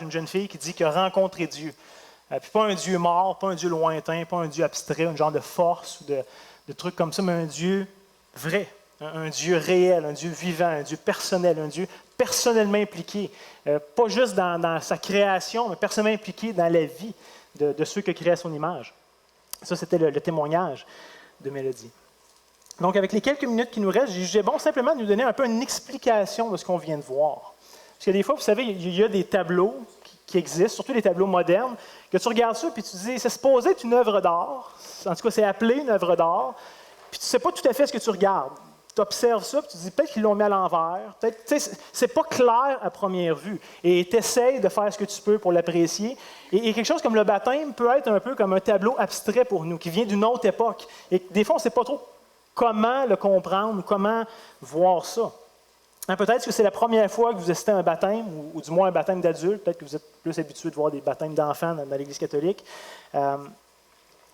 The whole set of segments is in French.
témoignage d'une jeune fille qui dit qu'elle a rencontré Dieu. Puis pas un Dieu mort, pas un Dieu lointain, pas un Dieu abstrait, un genre de force ou de trucs comme ça, mais un Dieu vrai, un Dieu réel, un Dieu vivant, un Dieu personnel, un Dieu personnellement impliqué, pas juste dans sa création, mais personnellement impliqué dans la vie de ceux qui créent à son image. Ça, c'était le témoignage de Mélodie. Donc, avec les quelques minutes qui nous restent, j'ai jugé bon simplement de nous donner un peu une explication de ce qu'on vient de voir. Parce que des fois, vous savez, il y a des tableaux qui existent, surtout les tableaux modernes, que tu regardes ça et tu te dis, c'est supposé être une œuvre d'art. En tout cas, c'est appelé une œuvre d'art. Puis tu ne sais pas tout à fait ce que tu regardes. Tu observes ça, puis tu te dis, peut-être qu'ils l'ont mis à l'envers. C'est pas clair à première vue. Et tu essaies de faire ce que tu peux pour l'apprécier. Et quelque chose comme le baptême peut être un peu comme un tableau abstrait pour nous, qui vient d'une autre époque. Et des fois, on ne sait pas trop comment le comprendre, comment voir ça. Peut-être que c'est la première fois que vous assistez à un baptême, ou du moins un baptême d'adulte. Peut-être que vous êtes plus habitué de voir des baptêmes d'enfants dans l'Église catholique.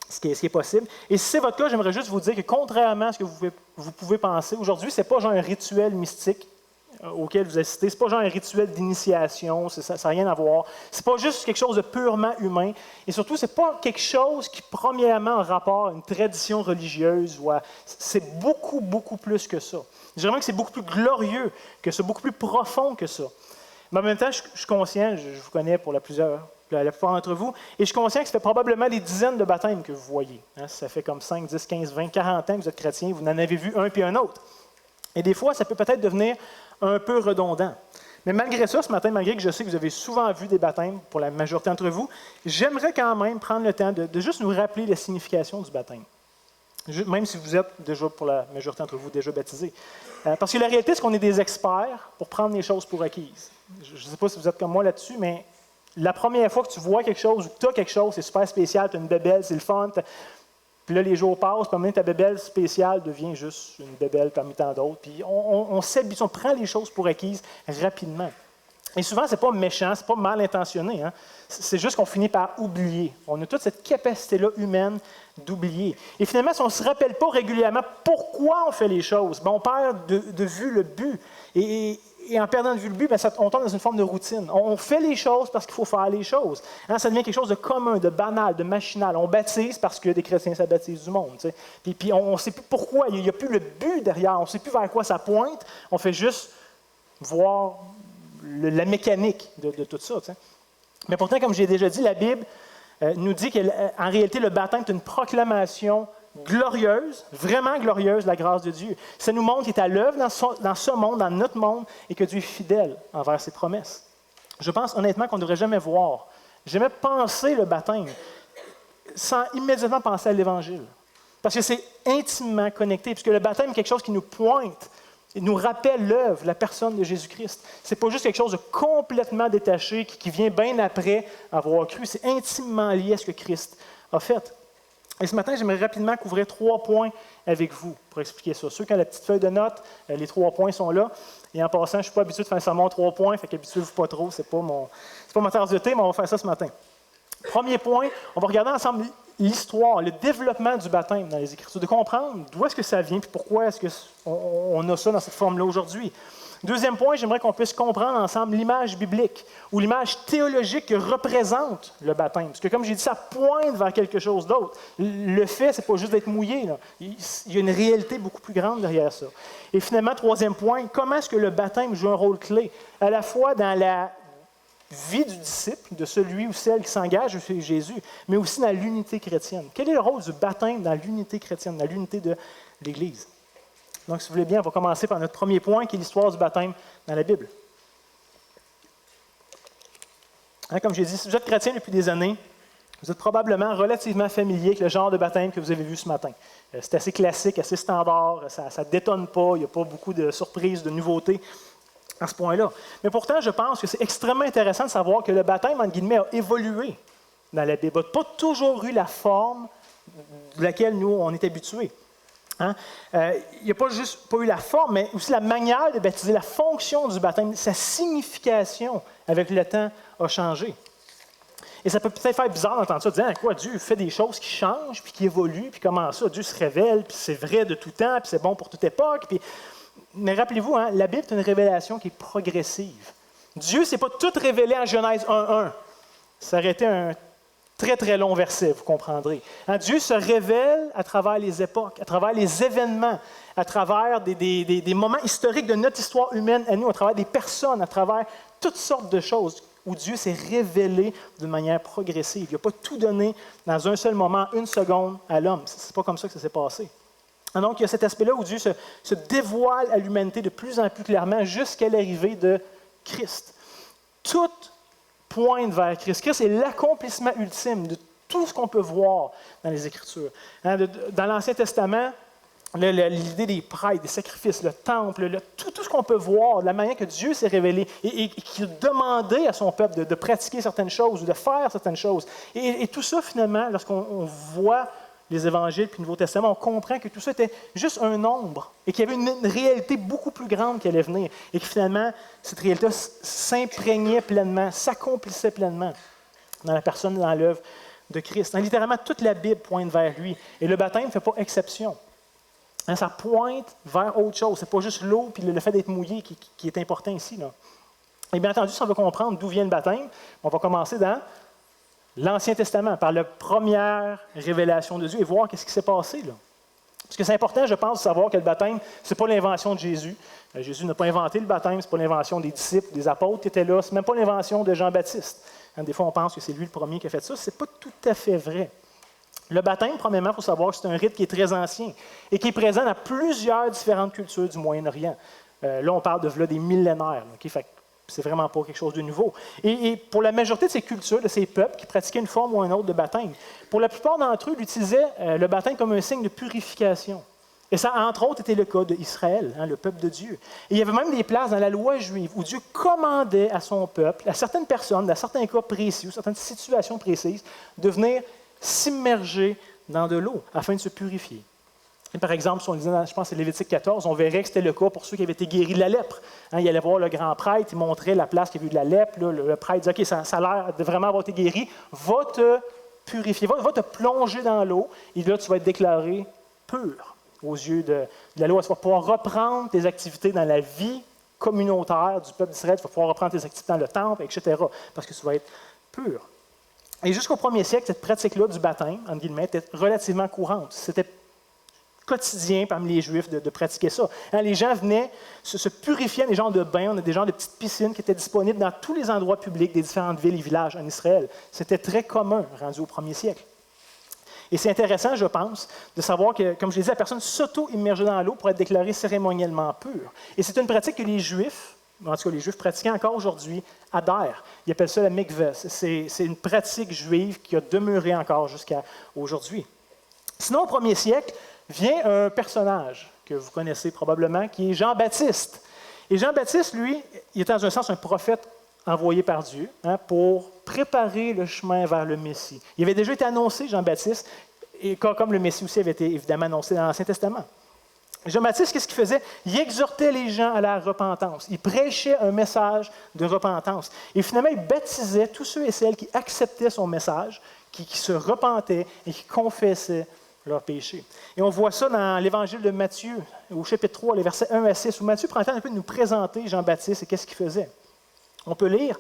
Ce qui est possible. Et si c'est votre cas, j'aimerais juste vous dire que contrairement à ce que vous pouvez penser, aujourd'hui, ce n'est pas genre un rituel mystique auquel vous assistez, ce n'est pas genre un rituel d'initiation, ça n'a rien à voir. Ce n'est pas juste quelque chose de purement humain. Et surtout, ce n'est pas quelque chose qui, premièrement, a rapport à une tradition religieuse. C'est beaucoup, beaucoup plus que ça. Je dirais même que c'est beaucoup plus glorieux que ça, beaucoup plus profond que ça. Mais en même temps, je suis conscient, je vous connais pour la plupart d'entre vous, et je suis conscient que ça fait probablement des dizaines de baptêmes que vous voyez. Ça fait comme 5, 10, 15, 20, 40 ans que vous êtes chrétien, vous en avez vu un puis un autre. Et des fois, ça peut peut-être devenir un peu redondant. Mais malgré ça, ce matin, malgré que je sais que vous avez souvent vu des baptêmes pour la majorité d'entre vous, j'aimerais quand même prendre le temps de juste nous rappeler la signification du baptême. Même si vous êtes déjà, pour la majorité d'entre vous, déjà baptisés. Parce que la réalité, c'est qu'on est des experts pour prendre les choses pour acquises. Je ne sais pas si vous êtes comme moi là-dessus, mais la première fois que tu vois quelque chose ou que tu as quelque chose, c'est super spécial, tu as une bébelle, c'est le fun. Puis là, les jours passent, puis ta bébelle spéciale devient juste une bébelle parmi tant d'autres. Puis on s'habitue, on prend les choses pour acquises rapidement. Et souvent, ce n'est pas méchant, ce n'est pas mal intentionné. C'est juste qu'on finit par oublier. On a toute cette capacité-là humaine d'oublier. Et finalement, si on ne se rappelle pas régulièrement pourquoi on fait les choses, on perd de vue le but. Et en perdant de vue le but, on tombe dans une forme de routine. On fait les choses parce qu'il faut faire les choses. Ça devient quelque chose de commun, de banal, de machinal. On baptise parce que des chrétiens, ça baptise du monde. Puis on ne sait plus pourquoi, il n'y a plus le but derrière, on ne sait plus vers quoi ça pointe. On fait juste voir la mécanique de tout ça. Mais pourtant, comme j'ai déjà dit, la Bible nous dit qu'en réalité, le baptême est une proclamation glorieuse, vraiment glorieuse, de la grâce de Dieu. Ça nous montre qu'il est à l'œuvre dans ce monde, dans notre monde, et que Dieu est fidèle envers ses promesses. Je pense honnêtement qu'on ne devrait jamais voir, jamais penser le baptême sans immédiatement penser à l'Évangile. Parce que c'est intimement connecté, puisque le baptême est quelque chose qui nous pointe, il nous rappelle l'œuvre, la personne de Jésus-Christ. Ce n'est pas juste quelque chose de complètement détaché qui vient bien après avoir cru. C'est intimement lié à ce que Christ a fait. Et ce matin, j'aimerais rapidement couvrir 3 points avec vous pour expliquer ça. Ceux qui ont la petite feuille de notes, les 3 points sont là. Et en passant, je ne suis pas habitué de faire un sermon en 3 points, fait qu'habituez-vous pas trop, c'est pas ma tasse de thé, mais on va faire ça ce matin. Premier point, on va regarder ensemble l'histoire, le développement du baptême dans les Écritures, de comprendre d'où est-ce que ça vient, puis pourquoi est-ce qu'on a ça dans cette forme-là aujourd'hui. Deuxième point, j'aimerais qu'on puisse comprendre ensemble l'image biblique ou l'image théologique que représente le baptême. Parce que comme j'ai dit, ça pointe vers quelque chose d'autre. Le fait, ce n'est pas juste d'être mouillé. Là. Il y a une réalité beaucoup plus grande derrière ça. Et finalement, troisième point, comment est-ce que le baptême joue un rôle clé, à la fois dans la vie du disciple, de celui ou celle qui s'engage chez Jésus, mais aussi dans l'unité chrétienne. Quel est le rôle du baptême dans l'unité chrétienne, dans l'unité de l'Église? Donc, si vous voulez bien, on va commencer par notre premier point, qui est l'histoire du baptême dans la Bible. Comme j'ai dit, si vous êtes chrétien depuis des années, vous êtes probablement relativement familier avec le genre de baptême que vous avez vu ce matin. C'est assez classique, assez standard, ça ne détonne pas, il n'y a pas beaucoup de surprises, de nouveautés à ce point-là. Mais pourtant, je pense que c'est extrêmement intéressant de savoir que le baptême, entre guillemets, a évolué dans la Bible. Il n'a pas toujours eu la forme de laquelle nous, on est habitués. Il n'y a pas juste pas eu la forme, mais aussi la manière de baptiser, la fonction du baptême, sa signification avec le temps a changé. Et ça peut peut-être faire bizarre d'entendre ça, de dire quoi, Dieu fait des choses qui changent, puis qui évoluent, puis comment ça, Dieu se révèle, puis c'est vrai de tout temps, puis c'est bon pour toute époque. Mais rappelez-vous, la Bible est une révélation qui est progressive. Dieu ne s'est pas tout révélé en Genèse 1:1. Ça aurait été un très, très long verset, vous comprendrez. Dieu se révèle à travers les époques, à travers les événements, à travers des moments historiques de notre histoire humaine à nous, à travers des personnes, à travers toutes sortes de choses où Dieu s'est révélé d'une manière progressive. Il n'a pas tout donné dans un seul moment, une seconde à l'homme. Ce n'est pas comme ça que ça s'est passé. Donc, il y a cet aspect-là où Dieu se dévoile à l'humanité de plus en plus clairement jusqu'à l'arrivée de Christ. Tout pointe vers Christ. Christ est l'accomplissement ultime de tout ce qu'on peut voir dans les Écritures. Dans l'Ancien Testament, l'idée des prêtres, des sacrifices, le temple, tout ce qu'on peut voir, la manière que Dieu s'est révélé et qu'il a demandé à son peuple de pratiquer certaines choses ou de faire certaines choses. Et tout ça, finalement, lorsqu'on voit les Évangiles puis le Nouveau Testament, on comprend que tout ça était juste un nombre et qu'il y avait une réalité beaucoup plus grande qui allait venir et que finalement, cette réalité s'imprégnait pleinement, s'accomplissait pleinement dans la personne, dans l'œuvre de Christ. Littéralement, toute la Bible pointe vers lui et le baptême ne fait pas exception. Ça pointe vers autre chose. Ce n'est pas juste l'eau et le fait d'être mouillé qui est important ici. Là. Et bien entendu, si on veut comprendre d'où vient le baptême, on va commencer dans l'Ancien Testament, par la première révélation de Dieu et voir qu'est-ce qui s'est passé. Là. Parce que c'est important, je pense, de savoir que le baptême, ce n'est pas l'invention de Jésus. Jésus n'a pas inventé le baptême, ce n'est pas l'invention des disciples, des apôtres qui étaient là, ce n'est même pas l'invention de Jean-Baptiste. Des fois, on pense que c'est lui le premier qui a fait ça. Ce n'est pas tout à fait vrai. Le baptême, premièrement, il faut savoir que c'est un rite qui est très ancien et qui est présent dans plusieurs différentes cultures du Moyen-Orient. Là, on parle de des millénaires. Okay? Fait que c'est vraiment pas quelque chose de nouveau. Et pour la majorité de ces cultures, de ces peuples qui pratiquaient une forme ou une autre de baptême, pour la plupart d'entre eux, ils utilisaient le baptême comme un signe de purification. Et ça, entre autres, était le cas d'Israël, le peuple de Dieu. Et il y avait même des places dans la loi juive où Dieu commandait à son peuple, à certaines personnes, dans certains cas précis ou certaines situations précises, de venir s'immerger dans de l'eau afin de se purifier. Et par exemple, si on lisait, je pense que c'est Lévitique 14, on verrait que c'était le cas pour ceux qui avaient été guéris de la lèpre. Il allait voir le grand prêtre, il montrait la place qu'il y avait eu de la lèpre. Là, le prêtre disait, OK, ça a l'air de vraiment avoir été guéri, va te purifier, va te plonger dans l'eau, et là, tu vas être déclaré pur aux yeux de la loi. Tu vas pouvoir reprendre tes activités dans la vie communautaire du peuple d'Israël, tu vas pouvoir reprendre tes activités dans le temple, etc., parce que tu vas être pur. Et jusqu'au 1er siècle, cette pratique-là du baptême, entre guillemets, était relativement courante. C'était quotidien parmi les Juifs de pratiquer ça. Les gens venaient se purifier dans des genres de bains, on a des genres de petites piscines qui étaient disponibles dans tous les endroits publics des différentes villes et villages en Israël. C'était très commun, rendu au 1er siècle. Et c'est intéressant, je pense, de savoir que, comme je l'ai dit, la personne s'auto-immergeait dans l'eau pour être déclarée cérémoniellement pure. Et c'est une pratique que les Juifs, en tout cas les Juifs pratiquants encore aujourd'hui, adhèrent. Ils appellent ça la mikveh. C'est une pratique juive qui a demeuré encore jusqu'à aujourd'hui. Sinon, au 1er siècle, vient un personnage que vous connaissez probablement, qui est Jean-Baptiste. Et Jean-Baptiste, lui, il était dans un sens un prophète envoyé par Dieu pour préparer le chemin vers le Messie. Il avait déjà été annoncé, Jean-Baptiste, et comme le Messie aussi avait été évidemment annoncé dans l'Ancien Testament. Jean-Baptiste, qu'est-ce qu'il faisait? Il exhortait les gens à la repentance. Il prêchait un message de repentance. Et finalement, il baptisait tous ceux et celles qui acceptaient son message, qui se repentaient et qui confessaient leurs péchés. Et on voit ça dans l'Évangile de Matthieu, au chapitre 3, les versets 1 à 6, où Matthieu prend le temps un peu de nous présenter Jean-Baptiste et qu'est-ce qu'il faisait. On peut lire.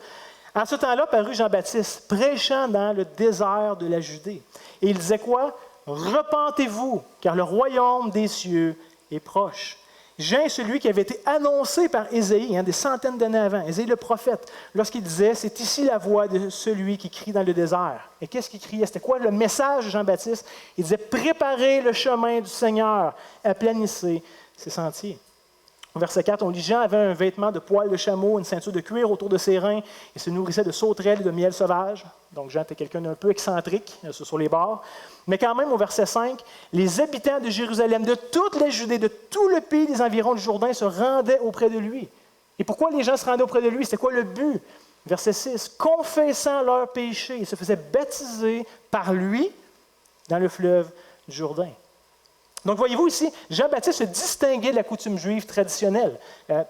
En ce temps-là, parut Jean-Baptiste, prêchant dans le désert de la Judée. Et il disait quoi? Repentez-vous, car le royaume des cieux est proche. Jean est celui qui avait été annoncé par Ésaïe, des centaines d'années avant, Ésaïe le prophète, lorsqu'il disait, c'est ici la voix de celui qui crie dans le désert. Et qu'est-ce qu'il criait? C'était quoi le message de Jean-Baptiste? Il disait, préparez le chemin du Seigneur, aplanissez ses sentiers. Au verset 4, on lit, Jean avait un vêtement de poil de chameau, une ceinture de cuir autour de ses reins, et se nourrissait de sauterelles et de miel sauvage. Donc Jean était quelqu'un d'un peu excentrique sur les bords. Mais quand même, au verset 5, les habitants de Jérusalem, de toute la Judée, de tout le pays des environs du Jourdain, se rendaient auprès de lui. Et pourquoi les gens se rendaient auprès de lui? C'était quoi le but? Verset 6, confessant leurs péchés, ils se faisaient baptiser par lui dans le fleuve du Jourdain. Donc, voyez-vous ici, Jean-Baptiste se distinguait de la coutume juive traditionnelle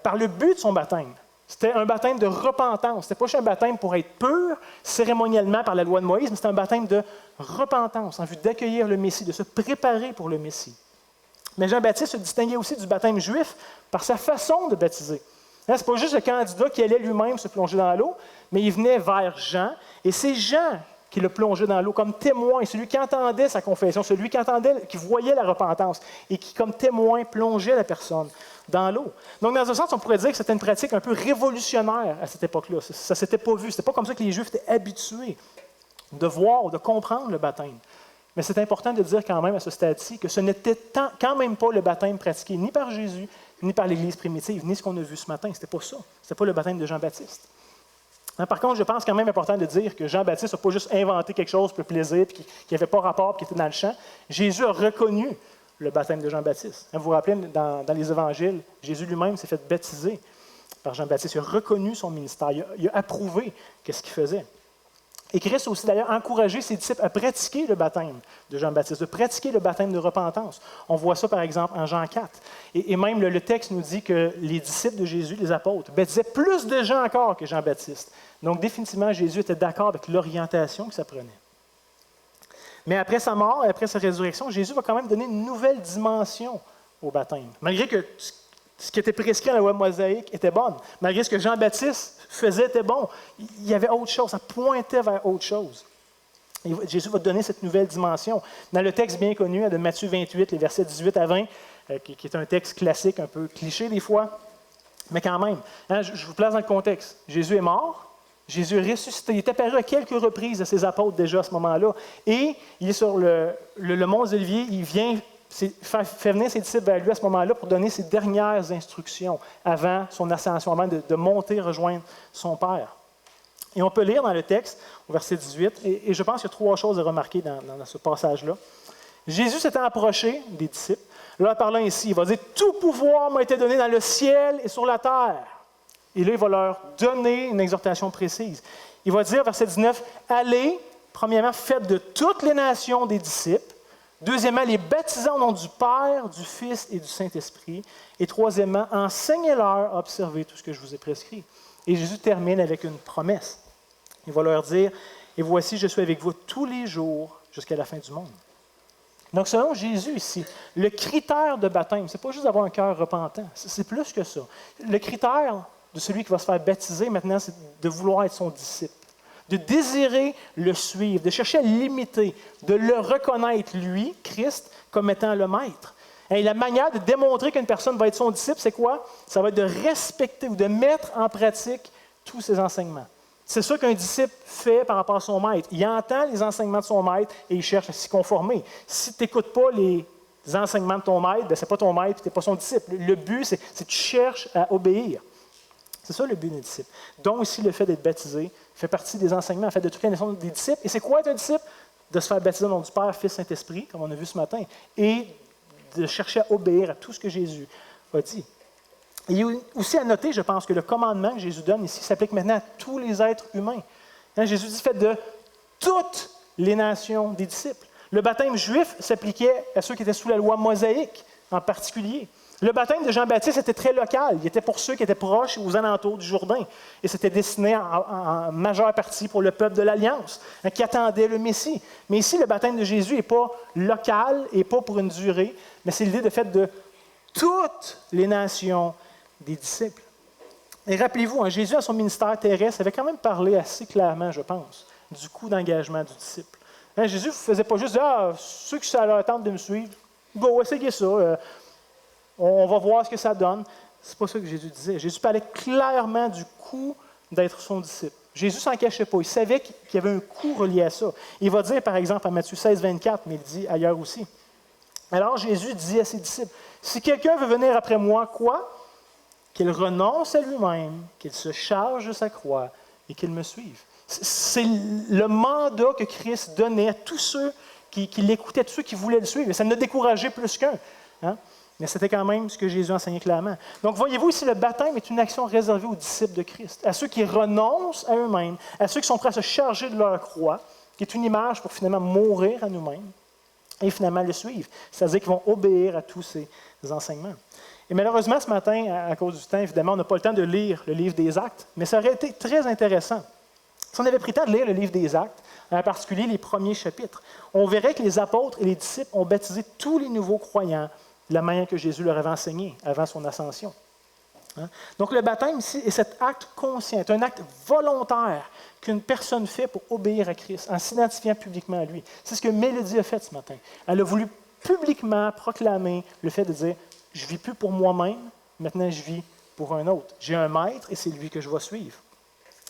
par le but de son baptême. C'était un baptême de repentance. Ce n'était pas juste un baptême pour être pur, cérémoniellement par la loi de Moïse, mais c'était un baptême de repentance en vue d'accueillir le Messie, de se préparer pour le Messie. Mais Jean-Baptiste se distinguait aussi du baptême juif par sa façon de baptiser. Ce n'est pas juste le candidat qui allait lui-même se plonger dans l'eau, mais il venait vers Jean, et c'est Jean qui le plongeait dans l'eau comme témoin, celui qui entendait sa confession, celui qui voyait la repentance, et qui, comme témoin, plongeait la personne dans l'eau. Donc, dans un sens, on pourrait dire que c'était une pratique un peu révolutionnaire à cette époque-là. Ça ne s'était pas vu. Ce n'était pas comme ça que les Juifs étaient habitués de voir ou de comprendre le baptême. Mais c'est important de dire quand même à ce stade-ci que ce n'était quand même pas le baptême pratiqué ni par Jésus, ni par l'Église primitive, ni ce qu'on a vu ce matin. Ce n'était pas ça. Ce n'était pas le baptême de Jean-Baptiste. Par contre, je pense quand même important de dire que Jean-Baptiste n'a pas juste inventé quelque chose pour le plaisir, puis qui n'avait pas rapport, puis qui était dans le champ. Jésus a reconnu le baptême de Jean-Baptiste. Vous vous rappelez, dans les évangiles, Jésus lui-même s'est fait baptiser par Jean-Baptiste. Il a reconnu son ministère. Il a approuvé ce qu'il faisait. Et Christ a aussi d'ailleurs encouragé ses disciples à pratiquer le baptême de Jean-Baptiste, de pratiquer le baptême de repentance. On voit ça par exemple en Jean 4. Et même le texte nous dit que les disciples de Jésus, les apôtres, baptisaient plus de gens encore que Jean-Baptiste. Donc définitivement, Jésus était d'accord avec l'orientation que ça prenait. Mais après sa mort et après sa résurrection, Jésus va quand même donner une nouvelle dimension au baptême. Malgré que ce qui était prescrit à la loi mosaïque était bon, malgré ce que Jean-Baptiste faisait était bon, il y avait autre chose, ça pointait vers autre chose. Et Jésus va donner cette nouvelle dimension. Dans le texte bien connu de Matthieu 28, les versets 18 à 20, qui est un texte classique, un peu cliché des fois, mais quand même, je vous place dans le contexte. Jésus est mort, Jésus est ressuscité. Il est apparu à quelques reprises à ses apôtres déjà à ce moment-là. Et il est sur le mont des Oliviers, il vient fait venir ses disciples vers lui à ce moment-là pour donner ses dernières instructions avant son ascension, avant de monter rejoindre son Père. Et on peut lire dans le texte, au verset 18, et je pense qu'il y a trois choses à remarquer dans ce passage-là. Jésus s'étant approché des disciples, là, parlant ici, il va dire « Tout pouvoir m'a été donné dans le ciel et sur la terre ». Et là, il va leur donner une exhortation précise. Il va dire, verset 19, « Allez, premièrement, faites de toutes les nations des disciples. Deuxièmement, les baptisant au nom du Père, du Fils et du Saint-Esprit. Et troisièmement, enseignez-leur à observer tout ce que je vous ai prescrit. » Et Jésus termine avec une promesse. Il va leur dire, « Et voici, je suis avec vous tous les jours jusqu'à la fin du monde. » Donc, selon Jésus ici, le critère de baptême, ce n'est pas juste d'avoir un cœur repentant, c'est plus que ça. Le critère de celui qui va se faire baptiser maintenant, c'est de vouloir être son disciple, de désirer le suivre, de chercher à l'imiter, de le reconnaître, lui, Christ, comme étant le maître. Et la manière de démontrer qu'une personne va être son disciple, c'est quoi? Ça va être de respecter ou de mettre en pratique tous ses enseignements. C'est ça qu'un disciple fait par rapport à son maître. Il entend les enseignements de son maître et il cherche à s'y conformer. Si tu n'écoutes pas les enseignements de ton maître, ce n'est pas ton maître et tu n'es pas son disciple. Le but, c'est que tu cherches à obéir. C'est ça le but d'un disciple. Donc aussi le fait d'être baptisé fait partie des enseignements, en fait, de toute la naissance des disciples. Et c'est quoi être un disciple? De se faire baptiser au nom du Père, Fils, Saint-Esprit, comme on a vu ce matin, et de chercher à obéir à tout ce que Jésus a dit. Il y a aussi à noter, je pense, que le commandement que Jésus donne ici s'applique maintenant à tous les êtres humains. Jésus dit, faites de toutes les nations des disciples. Le baptême juif s'appliquait à ceux qui étaient sous la loi mosaïque, en particulier. Le baptême de Jean-Baptiste était très local. Il était pour ceux qui étaient proches aux alentours du Jourdain. Et c'était destiné en majeure partie pour le peuple de l'Alliance, qui attendait le Messie. Mais ici, le baptême de Jésus n'est pas local et pas pour une durée, mais c'est l'idée de fait de toutes les nations des disciples. Et rappelez-vous, Jésus, à son ministère terrestre, avait quand même parlé assez clairement, je pense, du coût d'engagement du disciple. Jésus ne faisait pas juste dire, ceux qui ça leur tente de me suivre, bon, essayez ça, on va voir ce que ça donne. Ce n'est pas ça que Jésus disait. Jésus parlait clairement du coût d'être son disciple. Jésus ne s'en cachait pas. Il savait qu'il y avait un coût relié à ça. Il va dire, par exemple, en Matthieu 16, 24, mais il dit ailleurs aussi. Alors Jésus dit à ses disciples, « Si quelqu'un veut venir après moi, quoi? Qu'il renonce à lui-même, qu'il se charge de sa croix et qu'il me suive. » C'est le mandat que Christ donnait à tous ceux qui l'écoutaient, à tous ceux qui voulaient le suivre. Et ça ne décourageait plus qu'un. Mais c'était quand même ce que Jésus enseignait clairement. Donc, voyez-vous ici, le baptême est une action réservée aux disciples de Christ, à ceux qui renoncent à eux-mêmes, à ceux qui sont prêts à se charger de leur croix, qui est une image pour finalement mourir à nous-mêmes et finalement le suivre. C'est-à-dire qu'ils vont obéir à tous ces enseignements. Et malheureusement, ce matin, à cause du temps, évidemment, on n'a pas le temps de lire le livre des Actes, mais ça aurait été très intéressant. Si on avait pris le temps de lire le livre des Actes, en particulier les premiers chapitres, on verrait que les apôtres et les disciples ont baptisé tous les nouveaux croyants de la manière que Jésus leur avait enseigné avant son ascension. Hein? Donc le baptême ici est cet acte conscient, est un acte volontaire qu'une personne fait pour obéir à Christ, en s'identifiant publiquement à lui. C'est ce que Mélodie a fait ce matin. Elle a voulu publiquement proclamer le fait de dire « Je ne vis plus pour moi-même, maintenant je vis pour un autre. J'ai un maître et c'est lui que je vais suivre. »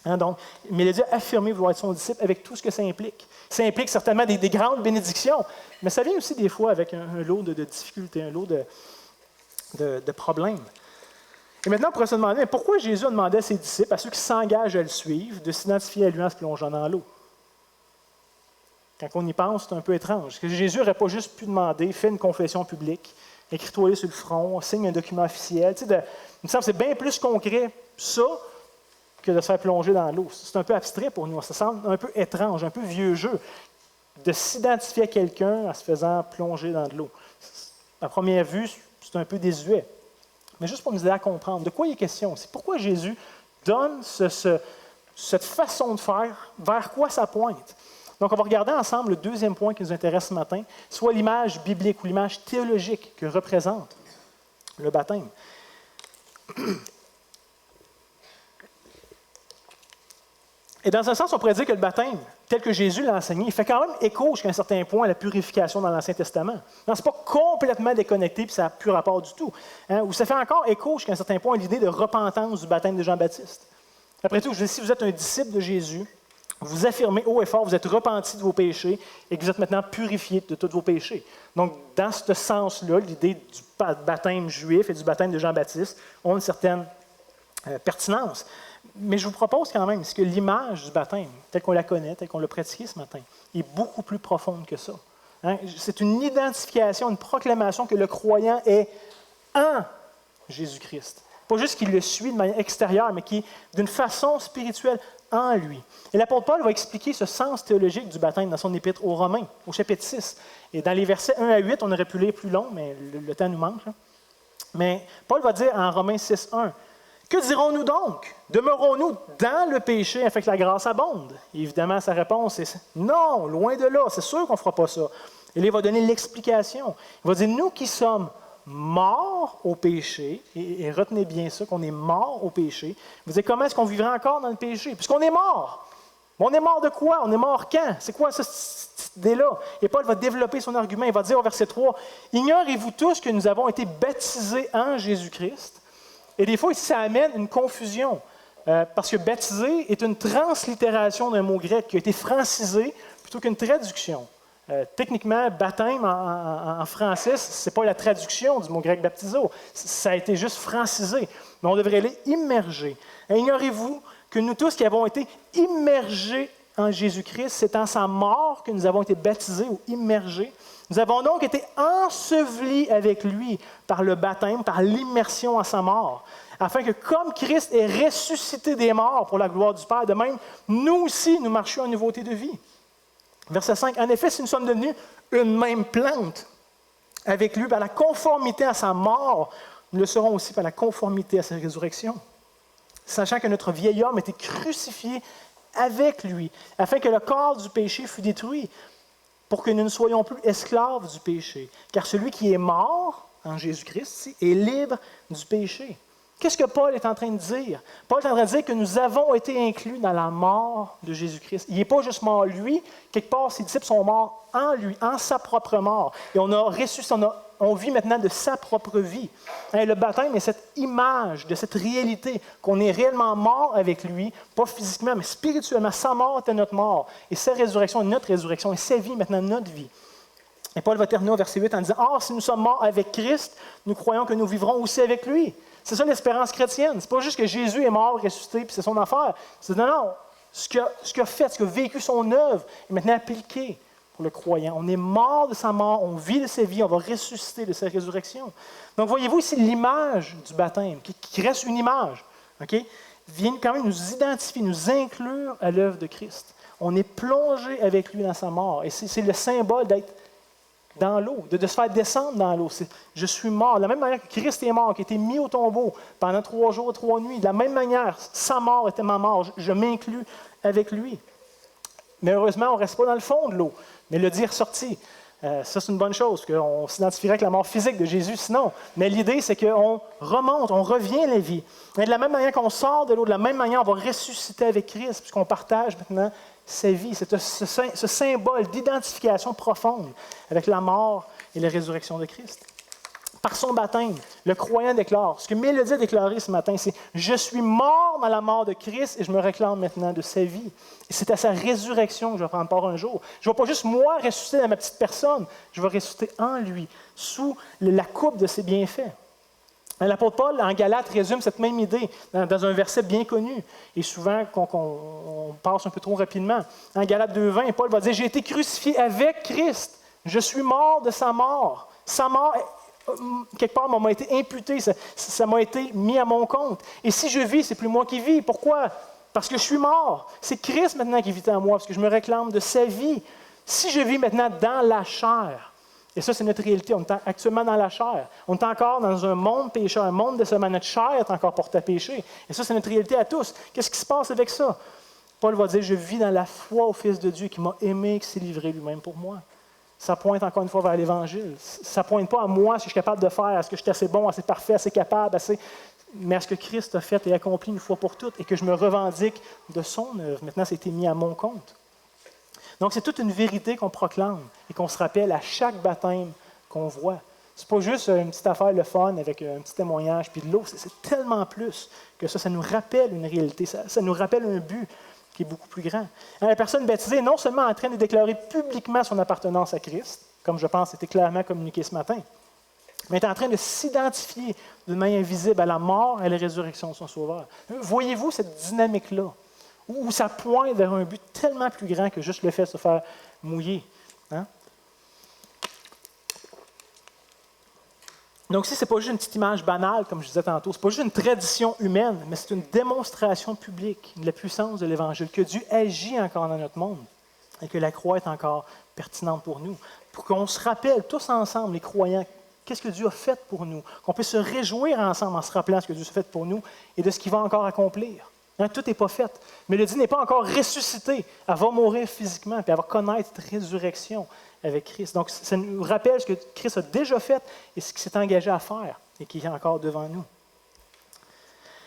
Hein, donc, Mélodie a affirmé vouloir être son disciple avec tout ce que ça implique. Ça implique certainement des grandes bénédictions, mais ça vient aussi des fois avec un lot de difficultés, un lot de problèmes. Et maintenant, on pourrait se demander, pourquoi Jésus a demandé à ses disciples, à ceux qui s'engagent à le suivre, de s'identifier à lui en se plongeant dans l'eau? Quand on y pense, c'est un peu étrange. Parce que Jésus n'aurait pas juste pu demander, fais une confession publique, écris-toi sur le front, signe un document officiel. Il me semble que c'est bien plus concret, ça, que de se faire plonger dans l'eau. C'est un peu abstrait pour nous. Ça semble un peu étrange, un peu vieux jeu, de s'identifier à quelqu'un en se faisant plonger dans de l'eau. À première vue, c'est un peu désuet. Mais juste pour nous aider à comprendre de quoi il est question, c'est pourquoi Jésus donne cette façon de faire, vers quoi ça pointe. Donc, on va regarder ensemble le deuxième point qui nous intéresse ce matin, soit l'image biblique ou l'image théologique que représente le baptême. Et dans un sens, on pourrait dire que le baptême, tel que Jésus l'a enseigné, il fait quand même écho jusqu'à un certain point à la purification dans l'Ancien Testament. Ce n'est pas complètement déconnecté, puis ça n'a plus rapport du tout. Hein, ou ça fait encore écho jusqu'à un certain point à l'idée de repentance du baptême de Jean-Baptiste. Après tout, si vous êtes un disciple de Jésus, vous affirmez haut et fort, vous êtes repenti de vos péchés et que vous êtes maintenant purifié de tous vos péchés. Donc, dans ce sens-là, l'idée du baptême juif et du baptême de Jean-Baptiste ont une certaine pertinence. Mais je vous propose quand même, que l'image du baptême, telle qu'on la connaît, telle qu'on l'a pratiquée ce matin, est beaucoup plus profonde que ça. Hein? C'est une identification, une proclamation que le croyant est en Jésus-Christ. Pas juste qu'il le suit de manière extérieure, mais qui est d'une façon spirituelle en lui. Et l'apôtre Paul va expliquer ce sens théologique du baptême dans son épître aux Romains, au chapitre 6. Et dans les versets 1 à 8, on aurait pu lire plus long, mais le temps nous manque. Là. Mais Paul va dire en Romains 6, 1, « Que dirons-nous donc? Demeurons-nous dans le péché afin que la grâce abonde? » Et évidemment, sa réponse est « Non, loin de là, c'est sûr qu'on ne fera pas ça. » Et là, il va donner l'explication. Il va dire « Nous qui sommes morts au péché, et retenez bien ça, qu'on est morts au péché. Vous dites, comment est-ce qu'on vivrait encore dans le péché? Puisqu'on est mort. On est mort de quoi? On est mort quand? C'est quoi cette idée-là? Et Paul va développer son argument. Il va dire au verset 3, « Ignorez-vous tous que nous avons été baptisés en Jésus-Christ? » Et des fois, ici, ça amène une confusion. Parce que baptisé est une translittération d'un mot grec qui a été francisé plutôt qu'une traduction. Techniquement, baptême en français, ce n'est pas la traduction du mot grec baptizo. Ça a été juste francisé. Mais on devrait aller immerger. Ignorez-vous que nous tous qui avons été immergés en Jésus-Christ, c'est en sa mort que nous avons été baptisés ou immergés. Nous avons donc été ensevelis avec lui par le baptême, par l'immersion en sa mort, afin que comme Christ est ressuscité des morts pour la gloire du Père, de même, nous aussi, nous marchions en nouveauté de vie. Verset 5, « En effet, si nous sommes devenus une même plante avec lui par la conformité à sa mort, nous le serons aussi par la conformité à sa résurrection, sachant que notre vieil homme était crucifié avec lui, afin que le corps du péché fût détruit, pour que nous ne soyons plus esclaves du péché. Car celui qui est mort en Jésus-Christ est libre du péché. » Qu'est-ce que Paul est en train de dire? Paul est en train de dire que nous avons été inclus dans la mort de Jésus-Christ. Il n'est pas juste mort lui, quelque part ses disciples sont morts en lui, en sa propre mort. Et on a ressuscité, on vit maintenant de sa propre vie. Et le baptême est cette image de cette réalité qu'on est réellement mort avec lui, pas physiquement, mais spirituellement. Sa mort était notre mort. Et sa résurrection est notre résurrection. Et sa vie est maintenant notre vie. Et Paul va terminer au verset 8 en disant « Or, si nous sommes morts avec Christ, nous croyons que nous vivrons aussi avec lui. » C'est ça l'espérance chrétienne. C'est pas juste que Jésus est mort, ressuscité, puis c'est son affaire. C'est non, ce qu'il a fait, ce qu'il a vécu, son œuvre, est maintenant appliqué pour le croyant. On est mort de sa mort, on vit de sa vie, on va ressusciter de sa résurrection. Donc, voyez-vous ici l'image du baptême, qui reste une image, vient quand même nous identifier, nous inclure à l'œuvre de Christ. On est plongé avec lui dans sa mort. Et c'est le symbole d'être dans l'eau, de se faire descendre dans l'eau. Je suis mort. De la même manière que Christ est mort, qui a été mis au tombeau pendant 3 jours et 3 nuits, de la même manière, sa mort était ma mort. Je m'inclus avec lui. Mais heureusement, on ne reste pas dans le fond de l'eau, mais le dire sorti. Ça, c'est une bonne chose, qu'on s'identifierait avec la mort physique de Jésus, sinon. Mais l'idée, c'est qu'on remonte, on revient à la vie. Et de la même manière qu'on sort de l'eau, de la même manière, on va ressusciter avec Christ, puisqu'on partage maintenant sa vie. C'est ce symbole d'identification profonde avec la mort et la résurrection de Christ. Par son baptême, le croyant déclare, ce que Mélodie a déclaré ce matin, c'est « Je suis mort dans la mort de Christ et je me réclame maintenant de sa vie. » Et c'est à sa résurrection que je vais prendre part un jour. Je ne vais pas juste moi ressusciter dans ma petite personne, je vais ressusciter en lui, sous la coupe de ses bienfaits. L'apôtre Paul, en Galates, résume cette même idée dans un verset bien connu, et souvent qu'on passe un peu trop rapidement. En Galates 2,20, Paul va dire « J'ai été crucifié avec Christ, je suis mort de sa mort. Sa mort quelque part, m'a été imputé, ça m'a été mis à mon compte. Et si je vis, c'est plus moi qui vis. Pourquoi? Parce que je suis mort. C'est Christ maintenant qui vit en moi, parce que je me réclame de sa vie. Si je vis maintenant dans la chair, et ça, c'est notre réalité, on est actuellement dans la chair. On est encore dans un monde pécheur, un monde de ce notre chair est encore portée à pécher. Et ça, c'est notre réalité à tous. Qu'est-ce qui se passe avec ça? Paul va dire, je vis dans la foi au Fils de Dieu qui m'a aimé, qui s'est livré lui-même pour moi. Ça pointe encore une fois vers l'Évangile. Ça ne pointe pas à moi, ce que je suis capable de faire, est-ce que je suis assez bon, assez parfait, assez capable, mais à ce que Christ a fait et accompli une fois pour toutes et que je me revendique de son œuvre. Maintenant, ça a été mis à mon compte. Donc, c'est toute une vérité qu'on proclame et qu'on se rappelle à chaque baptême qu'on voit. Ce n'est pas juste une petite affaire, le fun, avec un petit témoignage puis de l'eau. C'est tellement plus que ça nous rappelle une réalité, ça nous rappelle un but qui est beaucoup plus grand. La personne baptisée est non seulement en train de déclarer publiquement son appartenance à Christ, comme je pense c'était clairement communiqué ce matin, mais est en train de s'identifier d'une manière visible à la mort et à la résurrection de son Sauveur. Voyez-vous cette dynamique-là, où ça pointe vers un but tellement plus grand que juste le fait de se faire mouiller. Hein? Donc, ce n'est pas juste une petite image banale, comme je disais tantôt, ce n'est pas juste une tradition humaine, mais c'est une démonstration publique de la puissance de l'Évangile, que Dieu agit encore dans notre monde et que la croix est encore pertinente pour nous. Pour qu'on se rappelle tous ensemble, les croyants, qu'est-ce que Dieu a fait pour nous, qu'on puisse se réjouir ensemble en se rappelant ce que Dieu a fait pour nous et de ce qu'il va encore accomplir. Hein, tout n'est pas fait. Mélodie n'est pas encore ressuscitée. Elle va mourir physiquement, puis elle va connaître cette résurrection avec Christ. Donc, ça nous rappelle ce que Christ a déjà fait et ce qu'il s'est engagé à faire et qui est encore devant nous.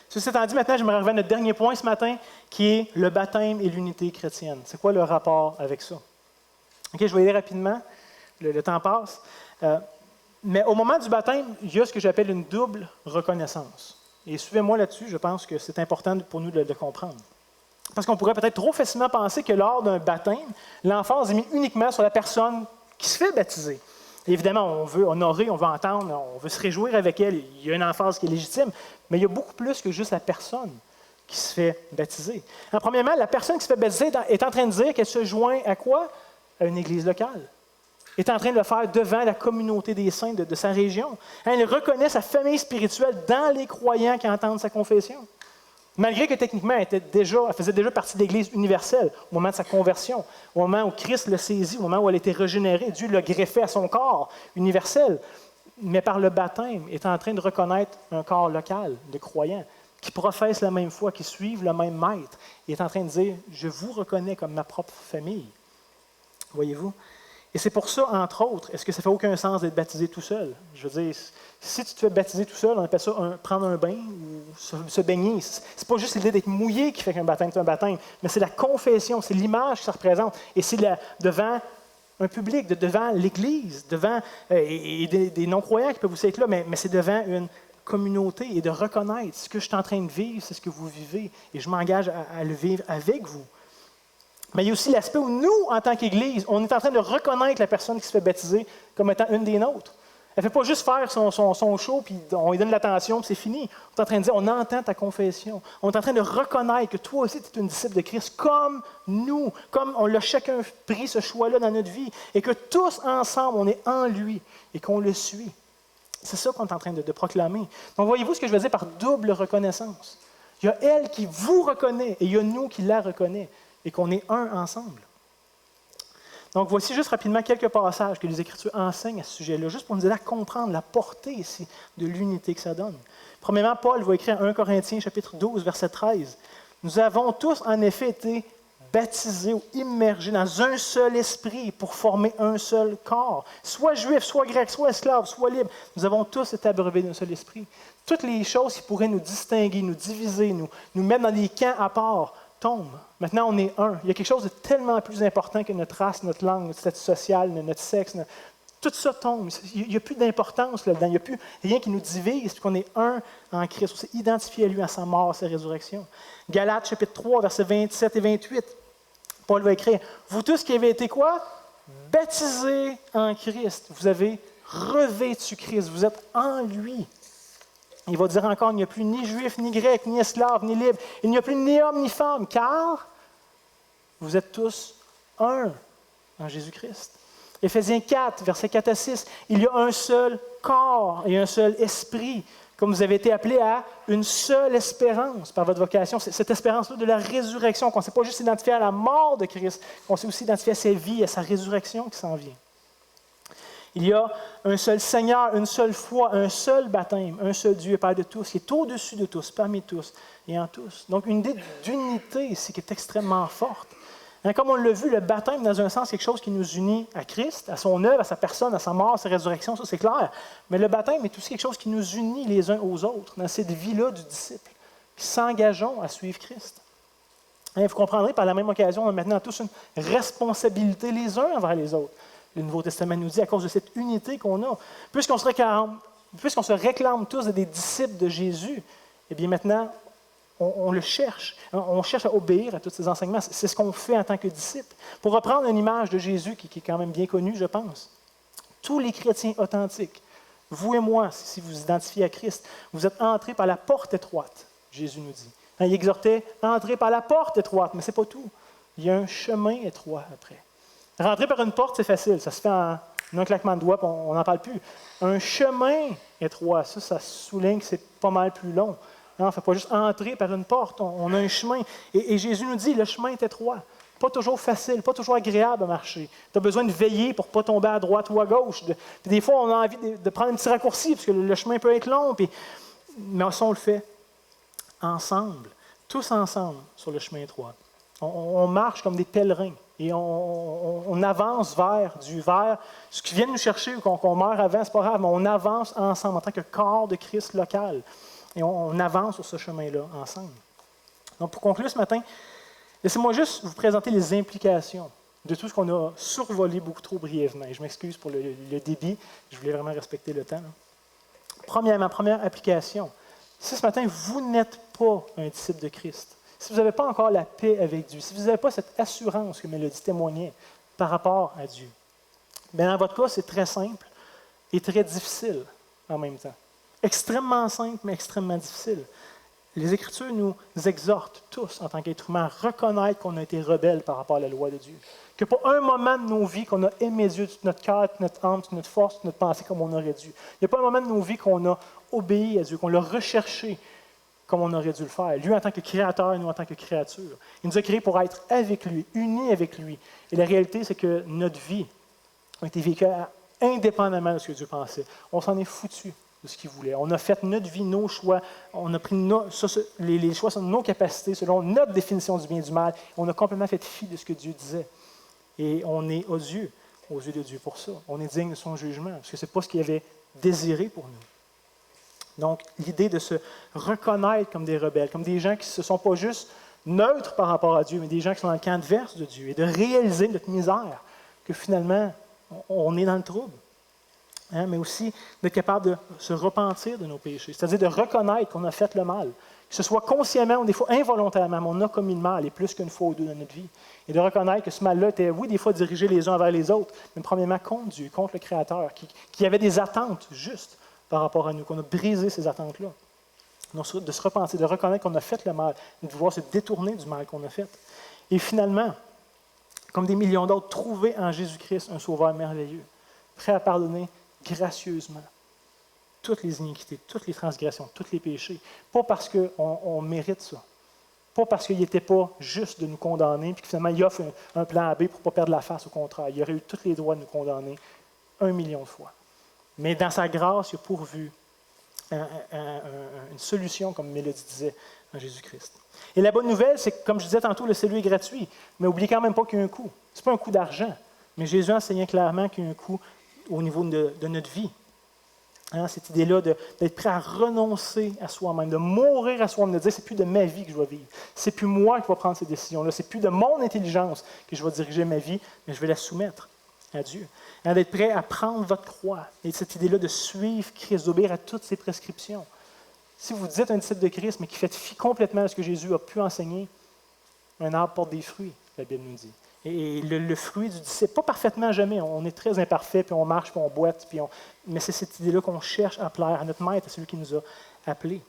Ceci étant dit, maintenant, j'aimerais revenir à notre dernier point ce matin, qui est le baptême et l'unité chrétienne. C'est quoi le rapport avec ça? OK, je vais y aller rapidement. Le temps passe. Mais au moment du baptême, il y a ce que j'appelle une double reconnaissance. Et suivez-moi là-dessus, je pense que c'est important pour nous de le comprendre. Parce qu'on pourrait peut-être trop facilement penser que lors d'un baptême, l'emphase est mise uniquement sur la personne qui se fait baptiser. Et évidemment, on veut honorer, on veut entendre, on veut se réjouir avec elle. Il y a une emphase qui est légitime, mais il y a beaucoup plus que juste la personne qui se fait baptiser. Alors, premièrement, la personne qui se fait baptiser est en train de dire qu'elle se joint à quoi? À une église locale. Elle est en train de le faire devant la communauté des saints de sa région. Elle reconnaît sa famille spirituelle dans les croyants qui entendent sa confession. Malgré que techniquement, elle faisait déjà partie de l'Église universelle au moment de sa conversion, au moment où Christ l'a saisie, au moment où elle était régénérée, Dieu l'a greffé à son corps universel. Mais par le baptême, elle est en train de reconnaître un corps local de croyants qui professent la même foi, qui suivent le même maître. Il est en train de dire, je vous reconnais comme ma propre famille. Voyez-vous? Et c'est pour ça, entre autres, est-ce que ça ne fait aucun sens d'être baptisé tout seul? Je veux dire, si tu te fais baptiser tout seul, on appelle ça prendre un bain ou se baigner. Ce n'est pas juste l'idée d'être mouillé qui fait qu'un baptême est un baptême, mais c'est la confession, c'est l'image que ça représente. Et c'est devant un public, devant l'Église, devant des non-croyants qui peuvent aussi être là, mais c'est devant une communauté et de reconnaître ce que je suis en train de vivre, c'est ce que vous vivez, et je m'engage à le vivre avec vous. Mais il y a aussi l'aspect où nous, en tant qu'Église, on est en train de reconnaître la personne qui se fait baptiser comme étant une des nôtres. Elle ne fait pas juste faire son show, puis on lui donne l'attention, puis c'est fini. On est en train de dire, on entend ta confession. On est en train de reconnaître que toi aussi, tu es une disciple de Christ, comme nous, comme on l'a chacun pris ce choix-là dans notre vie, et que tous ensemble, on est en lui, et qu'on le suit. C'est ça qu'on est en train de proclamer. Donc, voyez-vous ce que je veux dire par double reconnaissance? Il y a elle qui vous reconnaît, et il y a nous qui la reconnaît. Et qu'on est un ensemble. Donc, voici juste rapidement quelques passages que les Écritures enseignent à ce sujet-là, juste pour nous aider à comprendre la portée ici de l'unité que ça donne. Premièrement, Paul va écrire 1 Corinthiens, chapitre 12, verset 13. « Nous avons tous en effet été baptisés ou immergés dans un seul esprit pour former un seul corps. Soit juif, soit grec, soit esclave, soit libre. Nous avons tous été abreuvés d'un seul esprit. Toutes les choses qui pourraient nous distinguer, nous diviser, nous mettre dans des camps à part, tombent. Maintenant, on est un. Il y a quelque chose de tellement plus important que notre race, notre langue, notre statut social, notre sexe. Tout ça tombe. Il n'y a plus d'importance là-dedans. Il n'y a plus rien qui nous divise, puisqu'on est un en Christ. On s'est identifié à lui, à sa mort, à sa résurrection. Galates, chapitre 3, versets 27 et 28. Paul va écrire, « Vous tous qui avez été quoi? Baptisés en Christ. Vous avez revêtu Christ. Vous êtes en lui. » Il va dire encore, « Il n'y a plus ni juif, ni grec, ni esclave, ni libre. Il n'y a plus ni homme, ni femme, car vous êtes tous un en Jésus-Christ. » Éphésiens 4, versets 4 à 6, « Il y a un seul corps et un seul esprit, comme vous avez été appelés à une seule espérance par votre vocation. » C'est cette espérance-là de la résurrection, qu'on ne s'est pas juste identifié à la mort de Christ, qu'on s'est aussi identifié à sa vie, à sa résurrection qui s'en vient. Il y a un seul Seigneur, une seule foi, un seul baptême, un seul Dieu, Père de tous, qui est au-dessus de tous, parmi tous et en tous. Donc une idée d'unité ici qui est extrêmement forte. Comme on l'a vu, le baptême, dans un sens, c'est quelque chose qui nous unit à Christ, à son œuvre, à sa personne, à sa mort, à sa résurrection, ça c'est clair. Mais le baptême est aussi quelque chose qui nous unit les uns aux autres, dans cette vie-là du disciple, qui s'engageons à suivre Christ. Et vous comprendrez, par la même occasion, on a maintenant tous une responsabilité les uns envers les autres. Le Nouveau Testament nous dit, à cause de cette unité qu'on a, puisqu'on se réclame tous des disciples de Jésus, eh bien maintenant, on le cherche. On cherche à obéir à tous ces enseignements. C'est ce qu'on fait en tant que disciples. Pour reprendre une image de Jésus qui est quand même bien connue, je pense, tous les chrétiens authentiques, vous et moi, si vous vous identifiez à Christ, vous êtes entrés par la porte étroite, Jésus nous dit. Il exhortait « Entrez par la porte étroite », mais ce n'est pas tout. Il y a un chemin étroit après. Rentrer par une porte, c'est facile. Ça se fait en un claquement de doigts, puis on n'en parle plus. Un chemin étroit, ça souligne que c'est pas mal plus long. Non, il ne faut pas juste entrer par une porte, on a un chemin. Et Jésus nous dit, le chemin est étroit. Pas toujours facile, pas toujours agréable à marcher. Tu as besoin de veiller pour ne pas tomber à droite ou à gauche. Puis des fois, on a envie de prendre un petit raccourci, parce que le chemin peut être long. Mais ça, on le fait ensemble, tous ensemble, sur le chemin étroit. On marche comme des pèlerins. Et on avance vers ce qui vient nous chercher ou qu'on meurt avant, c'est pas grave, mais on avance ensemble en tant que corps de Christ local. Et on avance sur ce chemin-là ensemble. Donc, pour conclure ce matin, laissez-moi juste vous présenter les implications de tout ce qu'on a survolé beaucoup trop brièvement. Et je m'excuse pour le débit, je voulais vraiment respecter le temps. Là. Premièrement, première application. Si ce matin, vous n'êtes pas un disciple de Christ, si vous n'avez pas encore la paix avec Dieu, si vous n'avez pas cette assurance que Mélodie témoignait par rapport à Dieu, bien dans votre cas, c'est très simple et très difficile en même temps. Extrêmement simple, mais extrêmement difficile. Les Écritures nous exhortent tous, en tant qu'êtres humains, à reconnaître qu'on a été rebelles par rapport à la loi de Dieu. Que pas un moment de nos vies qu'on a aimé Dieu, toute notre cœur, toute notre âme, toute notre force, toute notre pensée comme on aurait dû. Il n'y a pas un moment de nos vies qu'on a obéi à Dieu, qu'on l'a recherché comme on aurait dû le faire. Lui en tant que créateur et nous en tant que créature. Il nous a créés pour être avec lui, unis avec lui. Et la réalité, c'est que notre vie a été vécue indépendamment de ce que Dieu pensait. On s'en est foutu de ce qu'il voulait. On a fait notre vie, nos choix. On a pris les choix sur nos capacités, selon notre définition du bien et du mal. On a complètement fait fi de ce que Dieu disait. Et on est odieux aux yeux de Dieu pour ça. On est digne de son jugement, parce que ce n'est pas ce qu'il avait désiré pour nous. Donc, l'idée de se reconnaître comme des rebelles, comme des gens qui ne sont pas juste neutres par rapport à Dieu, mais des gens qui sont dans le camp adverse de Dieu, et de réaliser notre misère, que finalement, on est dans le trouble. Mais aussi d'être capable de se repentir de nos péchés, c'est-à-dire de reconnaître qu'on a fait le mal, que ce soit consciemment ou des fois involontairement, mais on a commis le mal, et plus qu'une fois ou deux dans notre vie, et de reconnaître que ce mal-là était, oui, des fois dirigé les uns vers les autres, mais premièrement contre Dieu, contre le Créateur, qui avait des attentes justes par rapport à nous, qu'on a brisé ces attentes-là. Donc, de se repentir, de reconnaître qu'on a fait le mal, de pouvoir se détourner du mal qu'on a fait. Et finalement, comme des millions d'autres, trouver en Jésus-Christ un sauveur merveilleux, prêt à pardonner gracieusement toutes les iniquités, toutes les transgressions, tous les péchés. Pas parce qu'on mérite ça. Pas parce qu'il n'était pas juste de nous condamner, puis que finalement il offre un plan B pour ne pas perdre la face, au contraire. Il aurait eu tous les droits de nous condamner 1 million de fois. Mais dans sa grâce, il a pourvu une solution, comme Mélodie disait, en Jésus-Christ. Et la bonne nouvelle, c'est que, comme je disais tantôt, le salut est gratuit, mais n'oubliez quand même pas qu'il y a un coût. Ce n'est pas un coût d'argent, mais Jésus enseignait clairement qu'il y a un coût au niveau de notre vie. Hein, cette idée-là d'être prêt à renoncer à soi-même, de mourir à soi-même, de dire c'est plus de ma vie que je vais vivre. C'est plus moi qui vais prendre ces décisions-là. C'est plus de mon intelligence que je vais diriger ma vie, mais je vais la soumettre à Dieu. Hein, d'être prêt à prendre votre croix. Et cette idée-là de suivre Christ, d'obéir à toutes ses prescriptions. Si vous dites un disciple de Christ, mais qui fait fi complètement à ce que Jésus a pu enseigner, un arbre porte des fruits, la Bible nous dit. Et le fruit du disciple, pas parfaitement jamais, on est très imparfait, puis on marche, puis on boite, mais c'est cette idée-là qu'on cherche à plaire à notre maître, à celui qui nous a appelés.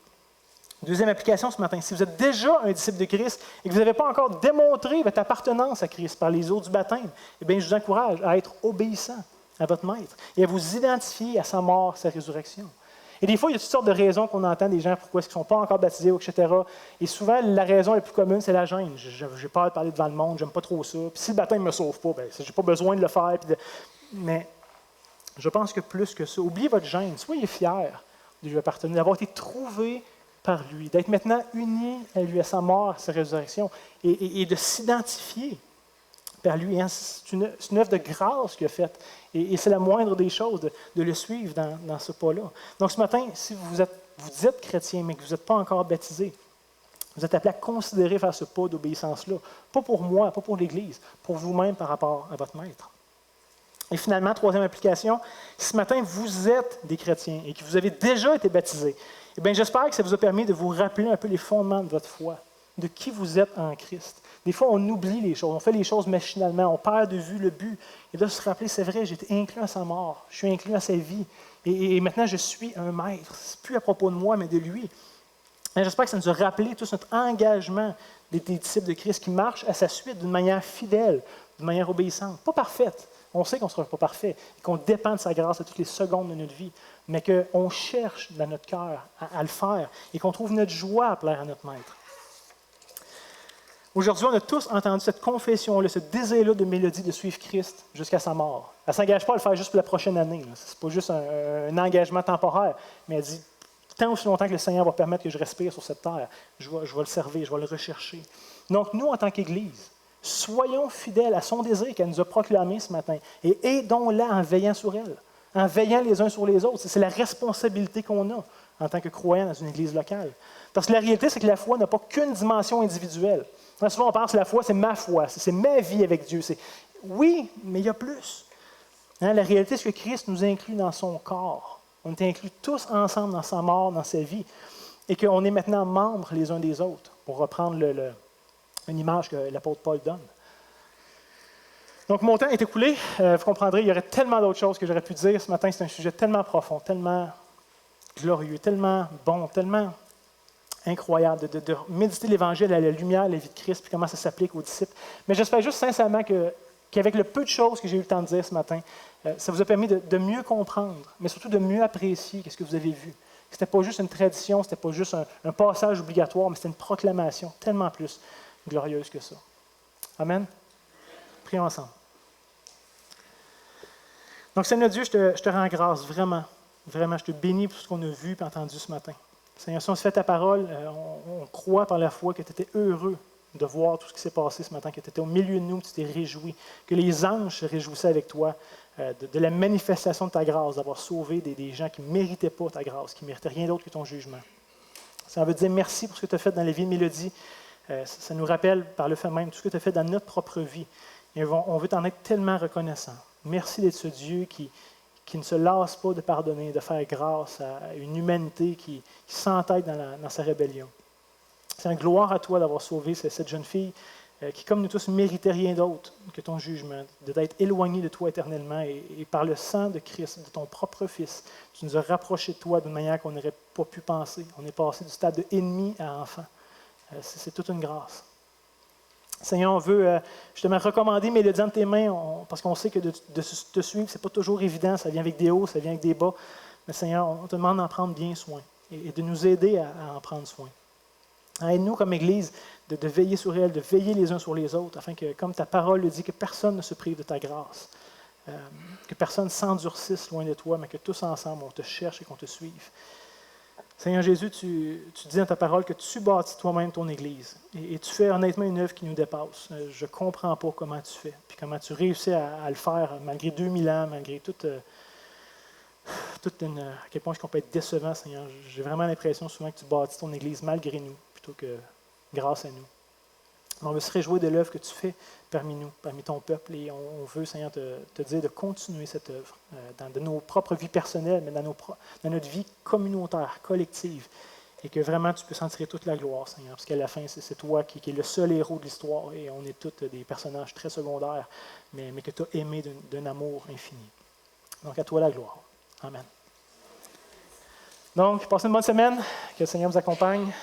Deuxième application ce matin, si vous êtes déjà un disciple de Christ et que vous n'avez pas encore démontré votre appartenance à Christ par les eaux du baptême, eh bien, je vous encourage à être obéissant à votre maître et à vous identifier à sa mort, sa résurrection. Et des fois, il y a toutes sortes de raisons qu'on entend des gens pourquoi ils ne sont pas encore baptisés, etc. Et souvent, la raison la plus commune, c'est la gêne. J'ai peur de parler devant le monde, j'aime pas trop ça. Puis si le baptême ne me sauve pas, je n'ai pas besoin de le faire. Mais je pense que plus que ça, oubliez votre gêne. Soyez fiers de lui appartenir, d'avoir été trouvé par lui, d'être maintenant uni à lui, à sa mort, à sa résurrection, et de s'identifier par lui. C'est une œuvre de grâce qu'il a faite. Et c'est la moindre des choses de le suivre dans ce pas-là. Donc ce matin, si vous êtes chrétien, mais que vous n'êtes pas encore baptisé, vous êtes appelé à considérer faire ce pas d'obéissance-là. Pas pour moi, pas pour l'Église, pour vous-même par rapport à votre maître. Et finalement, troisième application, si ce matin vous êtes des chrétiens et que vous avez déjà été baptisés, eh bien, j'espère que ça vous a permis de vous rappeler un peu les fondements de votre foi, de qui vous êtes en Christ. Des fois, on oublie les choses, on fait les choses machinalement, on perd de vue le but. Et là, se rappeler, c'est vrai, j'ai été inclus à sa mort, je suis inclus à sa vie. Et maintenant, je suis un maître. Ce n'est plus à propos de moi, mais de lui. Et j'espère que ça nous a rappelé tout notre engagement des disciples de Christ qui marchent à sa suite d'une manière fidèle, d'une manière obéissante. Pas parfaite. On sait qu'on ne sera pas parfait et qu'on dépend de sa grâce à toutes les secondes de notre vie, mais qu'on cherche dans notre cœur à le faire et qu'on trouve notre joie à plaire à notre maître. Aujourd'hui, on a tous entendu cette confession-là, ce désir-là de Mélodie de suivre Christ jusqu'à sa mort. Elle ne s'engage pas à le faire juste pour la prochaine année. Ce n'est pas juste un engagement temporaire, mais elle dit, tant aussi longtemps que le Seigneur va permettre que je respire sur cette terre, je vais le servir, je vais le rechercher. Donc, nous, en tant qu'Église, soyons fidèles à son désir qu'elle nous a proclamé ce matin et aidons-la en veillant sur elle, en veillant les uns sur les autres. C'est la responsabilité qu'on a en tant que croyants dans une Église locale. Parce que la réalité, c'est que la foi n'a pas qu'une dimension individuelle. Souvent, on pense que la foi, c'est ma foi, c'est ma vie avec Dieu. Oui, mais il y a plus. La réalité, c'est que Christ nous inclut dans son corps. On est inclus tous ensemble dans sa mort, dans sa vie, et qu'on est maintenant membres les uns des autres, pour reprendre une image que l'apôtre Paul donne. Donc, mon temps est écoulé. Vous comprendrez, il y aurait tellement d'autres choses que j'aurais pu dire ce matin. C'est un sujet tellement profond, tellement glorieux, tellement bon, tellement incroyable de méditer l'Évangile à la lumière de la vie de Christ, puis comment ça s'applique aux disciples. Mais j'espère juste sincèrement qu'avec le peu de choses que j'ai eu le temps de dire ce matin, ça vous a permis de mieux comprendre, mais surtout de mieux apprécier ce que vous avez vu. Ce n'était pas juste une tradition, ce n'était pas juste un passage obligatoire, mais c'était une proclamation tellement plus glorieuse que ça. Amen. Prions ensemble. Donc, Seigneur Dieu, je te rends grâce, vraiment, vraiment, je te bénis pour ce qu'on a vu et entendu ce matin. Seigneur, si on se fait ta parole, on croit par la foi que tu étais heureux de voir tout ce qui s'est passé ce matin, que tu étais au milieu de nous, que tu t'es réjoui, que les anges se réjouissaient avec toi de la manifestation de ta grâce, d'avoir sauvé des gens qui ne méritaient pas ta grâce, qui ne méritaient rien d'autre que ton jugement. Ça veut dire merci pour ce que tu as fait dans la vie de Mélodie. Ça nous rappelle par le fait même tout ce que tu as fait dans notre propre vie. Et on veut t'en être tellement reconnaissant. Merci d'être ce Dieu qui ne se lasse pas de pardonner, de faire grâce à une humanité qui s'entête dans sa rébellion. C'est une gloire à toi d'avoir sauvé cette jeune fille qui, comme nous tous, ne méritait rien d'autre que ton jugement, d'être éloignée de toi éternellement. Et par le sang de Christ, de ton propre Fils, tu nous as rapprochés de toi d'une manière qu'on n'aurait pas pu penser. On est passé du stade de ennemi à enfant. C'est toute une grâce. Seigneur, on veut justement recommander Mélodie entre tes mains, parce qu'on sait que de te suivre, ce n'est pas toujours évident, ça vient avec des hauts, ça vient avec des bas. Mais Seigneur, on te demande d'en prendre bien soin et de nous aider à en prendre soin. Aide-nous comme Église de veiller sur elle, de veiller les uns sur les autres, afin que, comme ta parole le dit, que personne ne se prive de ta grâce, que personne ne s'endurcisse loin de toi, mais que tous ensemble, on te cherche et qu'on te suive. Seigneur Jésus, tu dis dans ta parole que tu bâtis toi-même ton Église. Et tu fais honnêtement une œuvre qui nous dépasse. Je ne comprends pas comment tu fais, puis comment tu réussis à le faire malgré 2000 ans, malgré à quel point qu'on peut être décevant, Seigneur. J'ai vraiment l'impression souvent que tu bâtis ton Église malgré nous, plutôt que grâce à nous. On veut se réjouir de l'œuvre que tu fais parmi nous, parmi ton peuple, et on veut, Seigneur, te dire de continuer cette œuvre dans nos propres vies personnelles, mais dans notre vie communautaire, collective, et que vraiment tu peux en tirer toute la gloire, Seigneur, parce qu'à la fin, c'est toi qui es le seul héros de l'histoire, et on est tous des personnages très secondaires, mais que tu as aimé d'un amour infini. Donc à toi la gloire. Amen. Donc, passez une bonne semaine, que le Seigneur vous accompagne.